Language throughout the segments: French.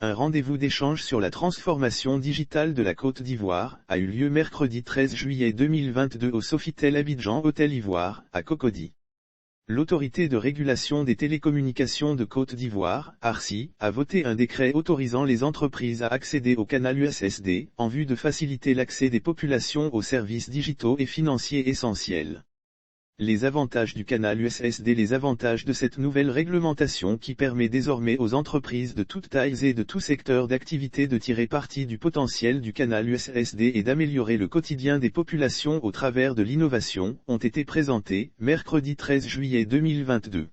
Un rendez-vous d'échange sur la transformation digitale de la Côte d'Ivoire a eu lieu mercredi 13 juillet 2022 au Sofitel Abidjan Hôtel Ivoire, à Cocody. L'Autorité de régulation des télécommunications de Côte d'Ivoire, ARCI, a voté un décret autorisant les entreprises à accéder au canal USSD, en vue de faciliter l'accès des populations aux services digitaux et financiers essentiels. Les avantages du canal USSD. Les avantages de cette nouvelle réglementation qui permet désormais aux entreprises de toutes tailles et de tout secteur d'activité de tirer parti du potentiel du canal USSD et d'améliorer le quotidien des populations au travers de l'innovation, ont été présentés, mercredi 13 juillet 2022.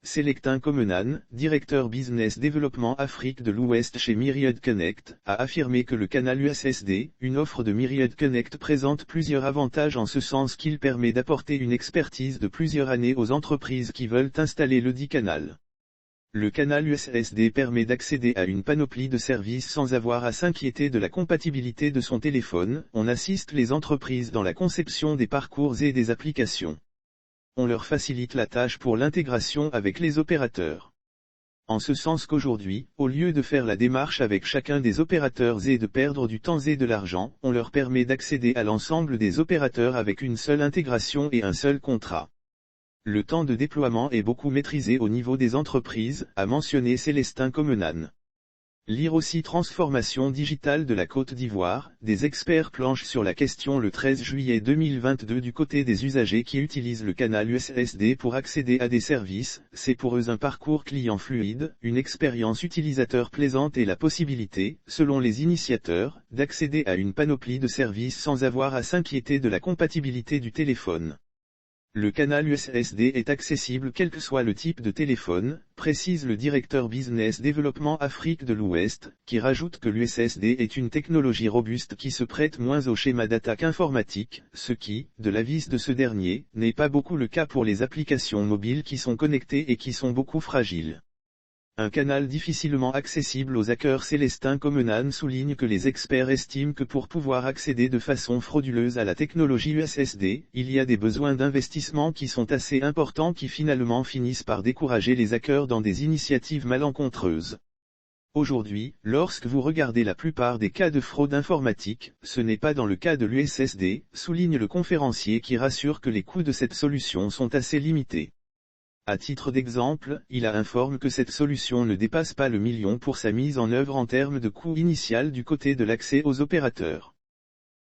Célestin Comenan, directeur Business Développement Afrique de l'Ouest chez Myriad Connect, a affirmé que le canal USSD, une offre de Myriad Connect, présente plusieurs avantages en ce sens qu'il permet d'apporter une expertise de plusieurs années aux entreprises qui veulent installer le dit canal. Le canal USSD permet d'accéder à une panoplie de services sans avoir à s'inquiéter de la compatibilité de son téléphone. On assiste les entreprises dans la conception des parcours et des applications. On leur facilite la tâche pour l'intégration avec les opérateurs. En ce sens qu'aujourd'hui, au lieu de faire la démarche avec chacun des opérateurs et de perdre du temps et de l'argent, on leur permet d'accéder à l'ensemble des opérateurs avec une seule intégration et un seul contrat. Le temps de déploiement est beaucoup maîtrisé au niveau des entreprises, a mentionné Célestin Comenan. Lire aussi Transformation digitale de la Côte d'Ivoire, des experts planchent sur la question le 13 juillet 2022 du côté des usagers qui utilisent le canal USSD pour accéder à des services. C'est pour eux un parcours client fluide, une expérience utilisateur plaisante et la possibilité, selon les initiateurs, d'accéder à une panoplie de services sans avoir à s'inquiéter de la compatibilité du téléphone. Le canal USSD est accessible quel que soit le type de téléphone, précise le directeur Business Développement Afrique de l'Ouest, qui rajoute que l'USSD est une technologie robuste qui se prête moins au schéma d'attaque informatique, ce qui, de l'avis de ce dernier, n'est pas beaucoup le cas pour les applications mobiles qui sont connectées et qui sont beaucoup fragiles. Un canal difficilement accessible aux hackers. Célestin Comenan souligne que les experts estiment que pour pouvoir accéder de façon frauduleuse à la technologie USSD, il y a des besoins d'investissement qui sont assez importants qui finalement finissent par décourager les hackers dans des initiatives malencontreuses. Aujourd'hui, lorsque vous regardez la plupart des cas de fraude informatique, ce n'est pas dans le cas de l'USSD, souligne le conférencier qui rassure que les coûts de cette solution sont assez limités. À titre d'exemple, il informe que cette solution ne dépasse pas le million pour sa mise en œuvre en termes de coût initial du côté de l'accès aux opérateurs.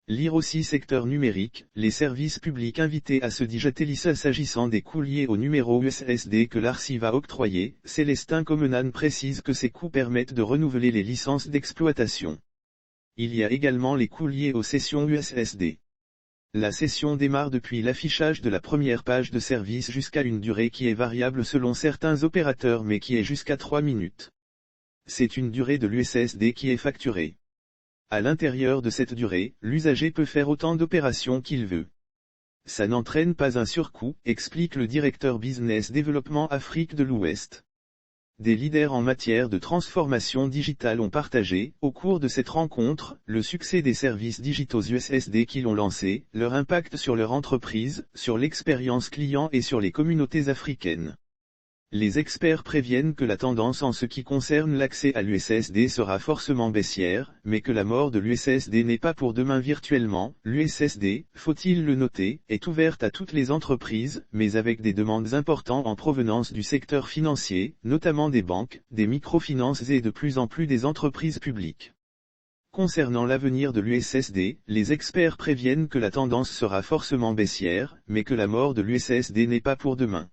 Lire aussi Secteur numérique, les services publics invités à se digitaliser. S'agissant des coûts liés au numéro USSD que l'ARCI va octroyer, Célestin Comenan précise que ces coûts permettent de renouveler les licences d'exploitation. Il y a également les coûts liés aux sessions USSD. La session démarre depuis l'affichage de la première page de service jusqu'à une durée qui est variable selon certains opérateurs mais qui est jusqu'à 3 minutes. C'est une durée de l'USSD qui est facturée. À l'intérieur de cette durée, l'usager peut faire autant d'opérations qu'il veut. Ça n'entraîne pas un surcoût, explique le directeur Business Développement Afrique de l'Ouest. Des leaders en matière de transformation digitale ont partagé, au cours de cette rencontre, le succès des services digitaux USSD qui l'ont lancé, leur impact sur leur entreprise, sur l'expérience client et sur les communautés africaines. Les experts préviennent que la tendance en ce qui concerne l'accès à l'USSD sera forcément baissière, mais que la mort de l'USSD n'est pas pour demain virtuellement. L'USSD, faut-il le noter, est ouverte à toutes les entreprises, mais avec des demandes importantes en provenance du secteur financier, notamment des banques, des microfinances et de plus en plus des entreprises publiques. Concernant l'avenir de l'USSD, les experts préviennent que la tendance sera forcément baissière, mais que la mort de l'USSD n'est pas pour demain.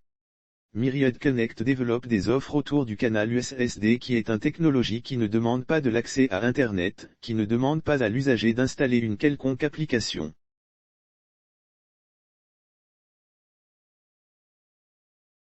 Myriad Connect développe des offres autour du canal USSD qui est une technologie qui ne demande pas de l'accès à Internet, qui ne demande pas à l'usager d'installer une quelconque application.